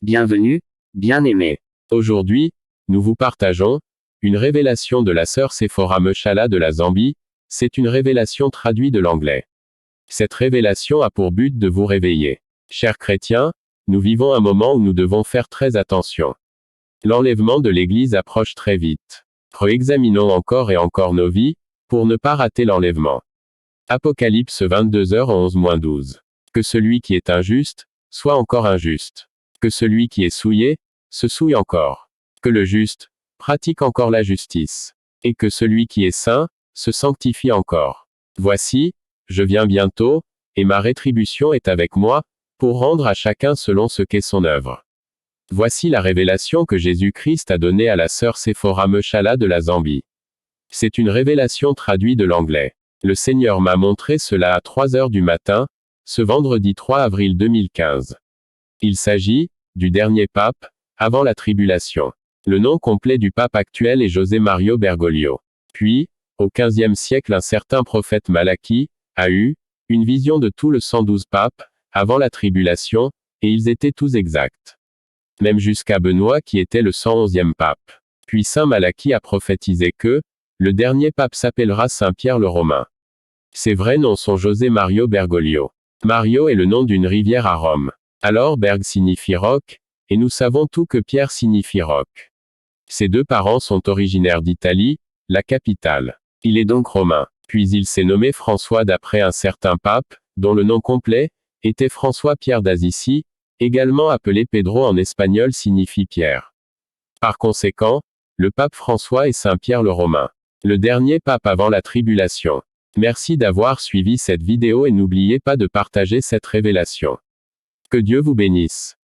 Bienvenue, bien-aimé. Aujourd'hui, nous vous partageons une révélation de la sœur Sephora Mechala de la Zambie. C'est une révélation traduite de l'anglais. Cette révélation a pour but de vous réveiller. Chers chrétiens, nous vivons un moment où nous devons faire très attention. L'enlèvement de l'Église approche très vite. Réexaminons encore et encore nos vies, pour ne pas rater l'enlèvement. Apocalypse 22h11-12. Que celui qui est injuste, soit encore injuste. Que celui qui est souillé, se souille encore. Que le juste, pratique encore la justice. Et que celui qui est saint, se sanctifie encore. Voici, je viens bientôt, et ma rétribution est avec moi, pour rendre à chacun selon ce qu'est son œuvre. Voici la révélation que Jésus-Christ a donnée à la sœur Sephora Mechala de la Zambie. C'est une révélation traduite de l'anglais. Le Seigneur m'a montré cela à 3 heures du matin, ce vendredi 3 avril 2015. Il s'agit du dernier pape, avant la tribulation. Le nom complet du pape actuel est José Mario Bergoglio. Puis, au XVe siècle, un certain prophète Malachie a eu une vision de tout le 112 papes, avant la tribulation, et ils étaient tous exacts. Même jusqu'à Benoît qui était le 111e pape. Puis saint Malachie a prophétisé que le dernier pape s'appellera Saint Pierre le Romain. Ses vrais noms sont José Mario Bergoglio. Mario est le nom d'une rivière à Rome. Alors Berg signifie roc, et nous savons tout que Pierre signifie roc. Ses deux parents sont originaires d'Italie, la capitale. Il est donc romain. Puis il s'est nommé François d'après un certain pape, dont le nom complet était François Pierre d'Assisi, également appelé Pedro en espagnol signifie Pierre. Par conséquent, le pape François est Saint Pierre le Romain. Le dernier pape avant la tribulation. Merci d'avoir suivi cette vidéo et n'oubliez pas de partager cette révélation. Que Dieu vous bénisse.